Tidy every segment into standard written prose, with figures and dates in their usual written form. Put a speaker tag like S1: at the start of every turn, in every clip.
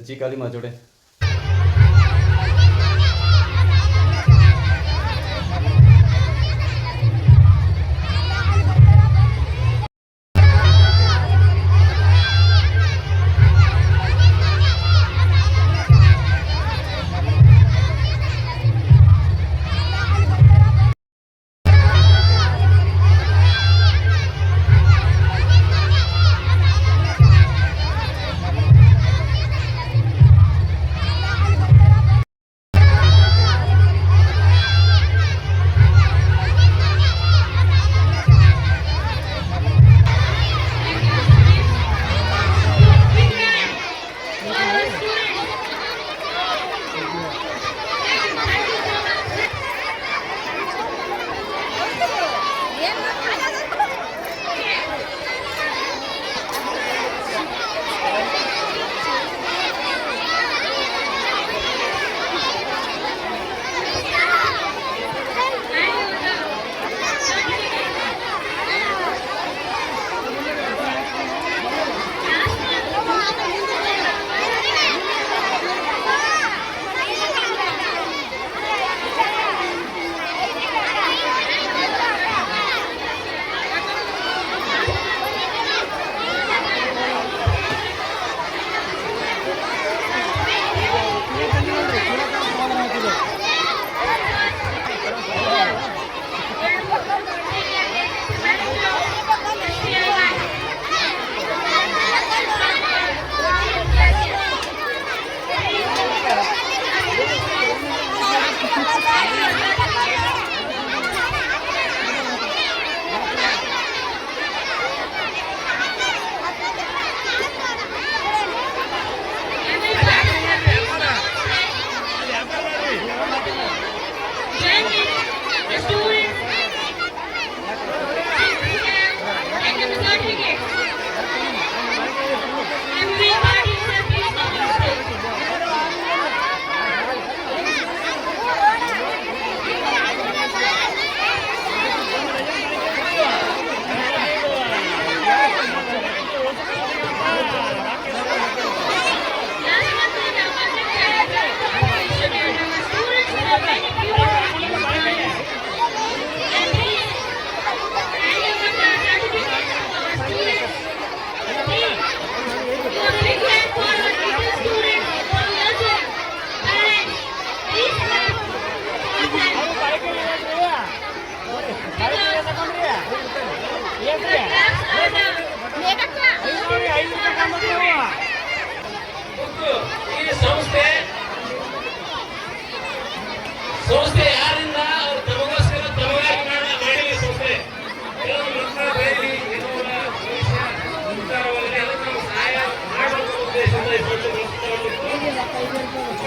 S1: खुर्ची खाली माझ्या जोडे.
S2: ಸಂಸ್ಥೆ ಯಾರಿಂದ ತಮಗೋಸ್ಕರ ತಮಗಾಗಿ ಮಾಡಿದ ಸಂಸ್ಥೆ ಮಕ್ಕಳ ಬಯಲಿ ಸಹಾಯ ಮಾಡುವ ಉದ್ದೇಶದಿಂದ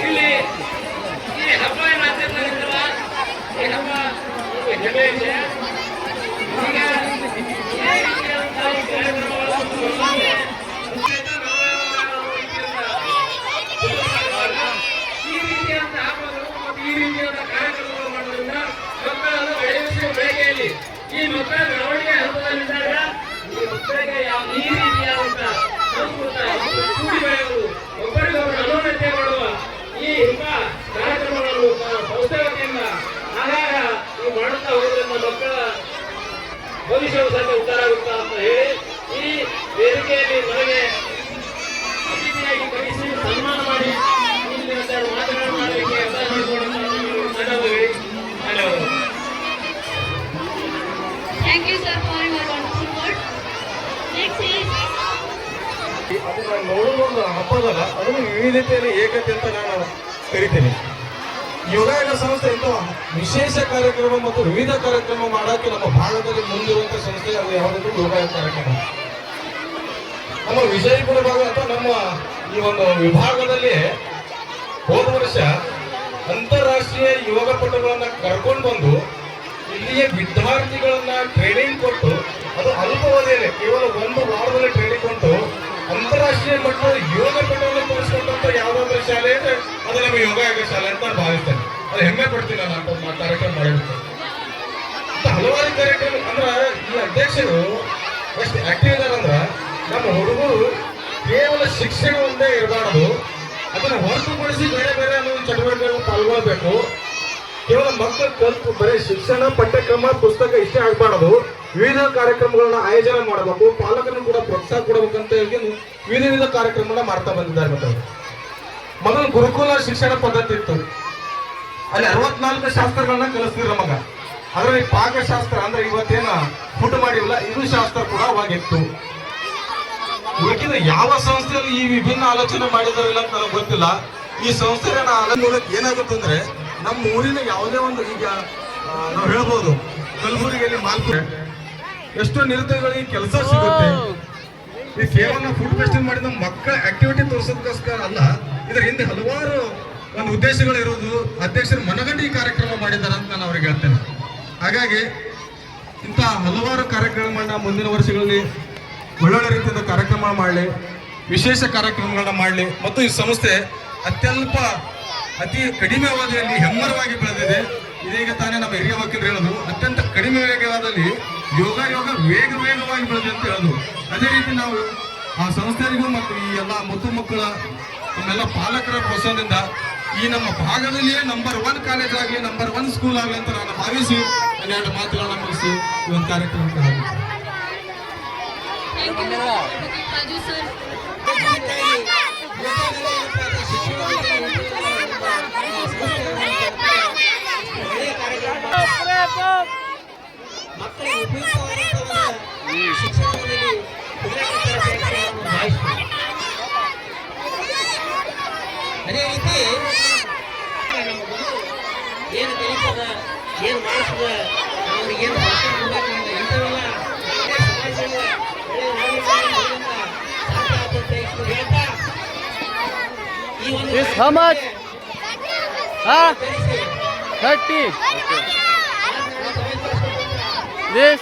S2: ಇಲ್ಲಿ ಈ ಹಬ್ಬ ಏನಾಗ್ತಿರ್ತಾರಿದ್ದಲ್ಲ ಈ ಹಬ್ಬ ಹೆಮ್ಮೆ ವಿಷಯ. ಈಗ ಈ ಮಕ್ಕಳ ಬೆಳವಣಿಗೆ ಹಂತದಲ್ಲಿದ್ದಾಗ ಈ ಮಕ್ಕಳಿಗೆ ಯಾವ ಈ ರೀತಿಯಾದಂತಹ ಸಂಸ್ಕೃತ ಕೂಡಿ ಬೆಳೆಯುವುದು, ಒಬ್ಬರಿಗೊಬ್ಬರು ಅನುಮತಿ ಮಾಡುವ ಈ ಇಂಥ ಕಾರ್ಯಕ್ರಮಗಳನ್ನು ಸಂಸ್ಥೆ ವತಿಯಿಂದ ಆಗಾಗ ನೀವು ಮಾಡುತ್ತಾ ಹೋಗೋದ್ರಿಂದ ಮಕ್ಕಳ ಭವಿಷ್ಯವು ಸಹ ಉದ್ಧಾರ ಆಗುತ್ತಾ ಅಂತ ಹೇಳಿ ಈ ವೇದಿಕೆಯಲ್ಲಿ ನನಗೆ ಅತಿಥಿಯಾಗಿ ಕರೆಸಿ ಸನ್ಮಾನ ಮಾಡಿ ಇಲ್ಲಿ ಮಾತುಗಳನ್ನು ಮಾಡಲಿಕ್ಕೆ ಅವಕಾಶ ಮಾಡಿಕೊಡುತ್ತಾ ಧನ್ಯವಾದಗಳು. ಧನ್ಯವಾದಗಳು.
S3: Thank you, sir, for your wonderful words. Next is.
S4: ಅದು ನಾನು ನೋಡುವ ಹಬ್ಬದಲ್ಲ, ಅದನ್ನು ವಿವಿಧತೆಯಲ್ಲಿ ಏಕತೆ ಅಂತ ನಾನು ಕರಿತೀನಿ. ಯೋಗಾಯೋಗ ಸಂಸ್ಥೆ ಇಂಥ ವಿಶೇಷ ಕಾರ್ಯಕ್ರಮ ಮತ್ತು ವಿವಿಧ ಕಾರ್ಯಕ್ರಮ ಮಾಡೋಕ್ಕೆ ನಮ್ಮ ಭಾಗದಲ್ಲಿ ಮುಂದಿರುವಂಥ ಸಂಸ್ಥೆ ಅದು ಯಾವುದಾದ್ರೂ ಯೋಗಾಯೋಗ ಕಾರ್ಯಕ್ರಮ. ನಮ್ಮ ವಿಜಯಪುರ ಭಾಗ ಅಥವಾ ನಮ್ಮ ಈ ಒಂದು ವಿಭಾಗದಲ್ಲಿ ಹೋದ ವರ್ಷ ಅಂತಾರಾಷ್ಟ್ರೀಯ ಯೋಗ ಪಟುಗಳನ್ನ ಕರ್ಕೊಂಡು ಬಂದು ಇಲ್ಲಿಯ ವಿದ್ಯಾರ್ಥಿಗಳನ್ನ ಟ್ರೈನಿಂಗ್ ಕೊಟ್ಟು, ಅದು ಅಲ್ಪಾವಧಿಯಲ್ಲಿ ಕೇವಲ ಒಂದು ವಾರದಲ್ಲಿ ಟ್ರೈನಿಂಗ್ ಕೊಟ್ಟು ಅಂತಾರಾಷ್ಟ್ರೀಯ ಮಟ್ಟದ ಯೋಗ ಪಟುಗಳನ್ನು ತೋರಿಸ್ಕೊಂಡಂತ ಯಾವುದಾದ್ರೂ ಶಾಲೆ ಇದೆ ಅದು ನಮ್ಮ ಯೋಗಾಯೋಗ ಶಾಲೆ ಅಂತ ನಾನು ಭಾವಿಸ್ತೇನೆ. ಅದು ಹೆಮ್ಮೆ ಪಡ್ತೀನಿ ನಾನು ಅಂತ ಕಾರ್ಯಕ್ರಮ ಮಾಡಿಬಿಟ್ಟು. ಹಲವಾರು ಕಾರ್ಯಕ್ರಮ ಅಂದ್ರೆ ಈ ಅಧ್ಯಕ್ಷರು ಎಷ್ಟು ಆಕ್ಟಿವ್ ಇದಾರೆ ಅಂದ್ರೆ ನಮ್ಮ ಹುಡುಗರು ಕೇವಲ ಶಿಕ್ಷಣ ಒಂದೇ ಇರಬಾರ್ದು, ಅದನ್ನ ಹೊರತುಪಡಿಸಿ ಬೇರೆ ಬೇರೆ ಅನ್ನೋ ಚಟುವಟಿಕೆಗಳನ್ನು ಪಾಲ್ಗೊಳ್ಬೇಕು. ಕೇವಲ ಮಕ್ಕಳು ಕಲ್ತು ಬರೀ ಶಿಕ್ಷಣ ಪಠ್ಯಕ್ರಮ ಪುಸ್ತಕ ಇಷ್ಟೇ ಆಗಬಾರದು, ವಿವಿಧ ಕಾರ್ಯಕ್ರಮಗಳನ್ನ ಆಯೋಜನೆ ಮಾಡಬೇಕು, ಪಾಲಕರನ್ನು ಕೂಡ ಪ್ರೋತ್ಸಾಹ ಕೊಡಬೇಕಂತ ಹೇಳಿ ವಿವಿಧ ಕಾರ್ಯಕ್ರಮಗಳನ್ನ ಮಾಡ್ತಾ ಬಂದಿದ್ದಾರೆ. ಮತ್ತೆ ಮೊದಲು ಗುರುಕುಲ ಶಿಕ್ಷಣ ಪದ್ಧತಿ ಇತ್ತು, ಅಲ್ಲಿ 64 ಶಾಸ್ತ್ರಗಳನ್ನ ಕಲಿಸ್ತಿದ್ರು ನಮಗ. ಅದರಲ್ಲಿ ಪಾಕಶಾಸ್ತ್ರ ಅಂದ್ರೆ ಇವತ್ತೇನ ಫುಡ್ ಮಾಡಿಲ್ಲ, ಇದು ಶಾಸ್ತ್ರ ಕೂಡ ಅವಾಗಿತ್ತು. ಉಳಿದ ಯಾವ ಸಂಸ್ಥೆಯಲ್ಲಿ ಈ ವಿಭಿನ್ನ ಆಲೋಚನೆ ಮಾಡಿದಾರಿಲ್ಲ ಅಂತ ನನಗೆ ಗೊತ್ತಿಲ್ಲ. ಈ ಸಂಸ್ಥೆಯ ಏನಾಗುತ್ತೆ ಅಂದ್ರೆ ನಮ್ಮ ಊರಿನ ಯಾವುದೇ ಒಂದು ಈಗ ನಾವು ಹೇಳ್ಬೋದು ಕಲಬುರಗಿಯಲ್ಲಿ ಮಾಲ್ಪುರ ಎಷ್ಟೋ ನಿರುದ್ಯೋಗಿಗಳಿಗೆ ಕೆಲಸ ಸಿಗುತ್ತೆ. ಈ ಕೇವಲ ಫುಡ್ ಫೆಸ್ಟಿವಲ್ ಮಾಡಿದ ಮಕ್ಕಳ ಆಕ್ಟಿವಿಟಿ ತೋರಿಸೋದಕ್ಕೋಸ್ಕರ ಅಲ್ಲ, ಇದರ ಹಿಂದೆ ಹಲವಾರು ಒಂದು ಉದ್ದೇಶಗಳು ಇರೋದು. ಅಧ್ಯಕ್ಷರು ಮನಗಂಡು ಈ ಕಾರ್ಯಕ್ರಮ ಮಾಡಿದ್ದಾರೆ ಅಂತ ನಾನು ಅವ್ರಿಗೆ ಹೇಳ್ತೇನೆ. ಹಾಗಾಗಿ ಇಂಥ ಹಲವಾರು ಕಾರ್ಯಕ್ರಮಗಳನ್ನ ಮುಂದಿನ ವರ್ಷಗಳಲ್ಲಿ ಒಳ್ಳೊಳ್ಳೆ ರೀತಿಯಿಂದ ಕಾರ್ಯಕ್ರಮ ಮಾಡಲಿ, ವಿಶೇಷ ಕಾರ್ಯಕ್ರಮಗಳನ್ನ ಮಾಡಲಿ. ಮತ್ತು ಈ ಸಂಸ್ಥೆ ಅತಿ ಕಡಿಮೆ ಅವಧಿಯಲ್ಲಿ ಹೆಮ್ಮರವಾಗಿ ಬೆಳೆದಿದೆ. ಇದೀಗ ತಾನೇ ನಮ್ಮ ಹಿರಿಯ ವಕೀಲರು ಹೇಳೋದು, ಅತ್ಯಂತ ಕಡಿಮೆ ವೇಗವಾದಲ್ಲಿ ಯೋಗ ವೇಗವಾಗಿ ಬೆಳೆದಿದೆ ಅಂತ ಹೇಳೋದು. ಅದೇ ರೀತಿ ನಾವು ಆ ಸಂಸ್ಥೆಗಳಿಗೂ ಮತ್ತು ಈ ಎಲ್ಲ ಮುದ್ದು ಮಕ್ಕಳ ನಮ್ಮೆಲ್ಲ ಪಾಲಕರ ಪ್ರೋತ್ಸಾಹದಿಂದ ಈ ನಮ್ಮ ಭಾಗದಲ್ಲಿಯೇ ನಂಬರ್ 1 ಕಾಲೇಜ್ ಆಗಲಿ, ನಂಬರ್ 1 ಸ್ಕೂಲ್ ಆಗಲಿ ಅಂತ ನಾನು ಭಾವಿಸಿ ಎರಡು ಮಾತುಗಳನ್ನ ಮುಗಿಸಿ ಈ ಒಂದು ಕಾರ್ಯಕ್ರಮಕ್ಕೆ ಹಾಕಿದ್ದೆ.
S3: Raju sir.
S1: ಮಕ್ಕಳಿಗೆ ಉಪಯುಕ್ತವಾದಂತಹ ಶಿಕ್ಷಣದಲ್ಲಿ ಅದೇ ರೀತಿ ಏನು ಕಲಿತದ ಏನು ಮಾಡಿಸ್ತದ ಅವ್ರಿಗೆ ಏನು ಇಂಥವೆಲ್ಲ
S5: This how much? Huh? 30. This.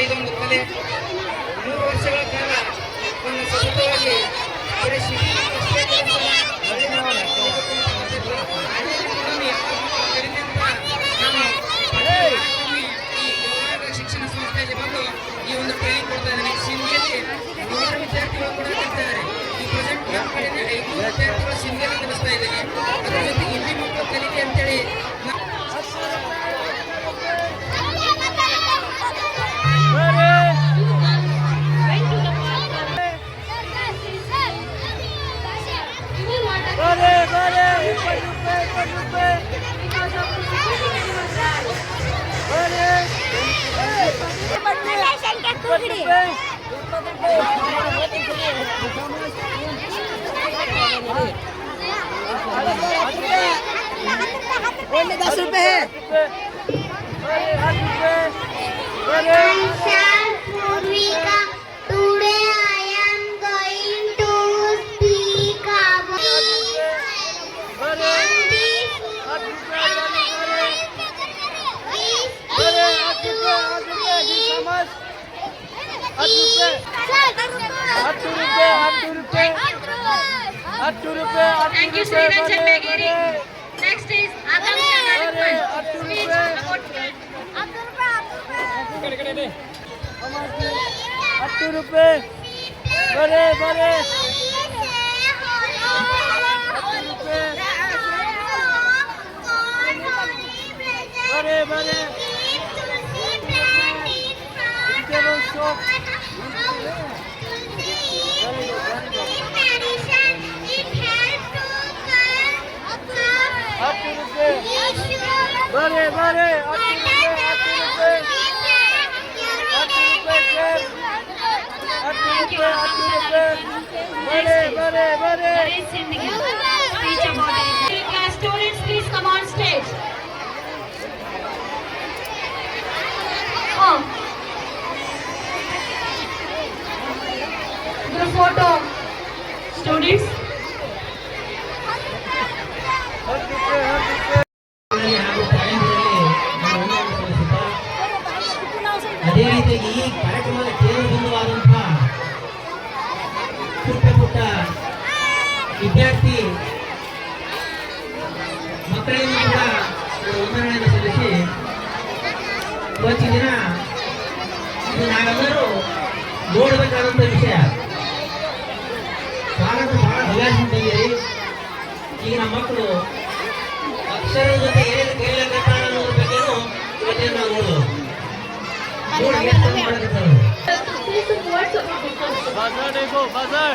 S1: ಇದೊಂದು ಕಲೆ 3 ವರ್ಷಗಳ ಕಾಲ ಒಂದು ಸತತವಾಗಿ ಶಿಕ್ಷಣ ಸಂಸ್ಥೆಯಲ್ಲಿ ಬಂದು ಈ ಒಂದು ಟ್ರೈನಿಂಗ್ ಕೊಡ್ತಾ ಇದ್ದೀನಿ. ಸಿಂಧಿಯಲ್ಲಿ 100 ವಿದ್ಯಾರ್ಥಿಗಳು ಕೂಡ ಕಲಿತಿದ್ದಾರೆ. ಈ ಪ್ರೆಸೆಂಟ್ ನಮ್ಮ ಕಡೆಯಿಂದ 500 ವಿದ್ಯಾರ್ಥಿಗಳು ಸಿಂಧಿಯಲ್ಲಿ ಕಲಿಸ್ತಾ ಇದ್ದೀನಿ. ಅದರ ಜೊತೆಗೆ ಇಲ್ಲಿ ಮಕ್ಕಳು ಕಲಿಕೆ ಅಂತೇಳಿ
S5: Only 10 रुपए है.
S6: Today I am going to speak about
S3: Thank you, Sri Ranjan Megiri. Next is Akanksha Nalipal. Speech about
S5: ₹8. Bare.
S3: speech about it. Class students, please come on stage. Oh. Group photo. Students.
S1: ಹಾಗೂ ತಾಯಂದಿರಲ್ಲಿ ನಾನು ವಂದನೆಯನ್ನು ಸಲ್ಲಿಸುತ್ತಾ, ಅದೇ ರೀತಿಯಾಗಿ ಈ ಕಾರ್ಯಕ್ರಮದ ಕೇಂದ್ರ ಬಿಂದುವಾದಂತಹ ಪುಟ್ಟ ವಿದ್ಯಾರ್ಥಿ ಮಕ್ಕಳಿಂದ ಕೂಡ ವಂದನೆಯನ್ನು ಸಲ್ಲಿಸಿ ಇವತ್ತಿನ ದಿನ ಇದು ನಾವೆಲ್ಲರೂ ನೋಡಬೇಕಾದಂಥ ವಿಷಯ. ಭಾರತ ಬಹಳ ಹವ್ಯಾಸದಲ್ಲಿ ಈಗ ನಮ್ಮ ಮಕ್ಕಳು ಅಕ್ಷರದ ಜೊತೆ ಏನು ಕೈಲಾಗತ್ತಾರ ಅನ್ನೋದ್ರ ಬಗ್ಗೆನೂ ಇವತ್ತಿನ ನಾವು ನೋಡೋದು ನೋಡಿ ಎಷ್ಟು ಮಾಡಕತ್ತಾರ.
S5: बाजार देखो बाजार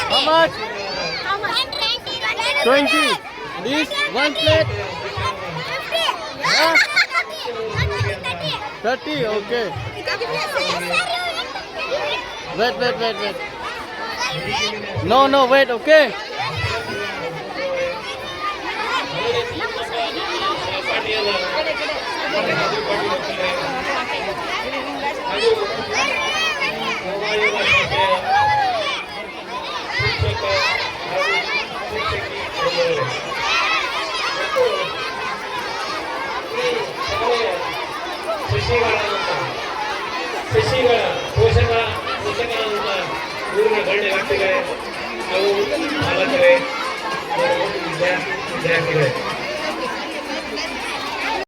S5: How much? 20. This one plate. Huh? 30. Okay. Wait. No, wait. Okay.
S2: ಶಿಶಿಗಳ ಪೋಷಕರಾದಂಥ ಊರಿನ ಗಣ್ಯ ವ್ಯಕ್ತಿಗಳೇ, ನಾವು ಪಾಲಕರೇ, ವಿದ್ಯಾರ್ಥಿಗಳೇ,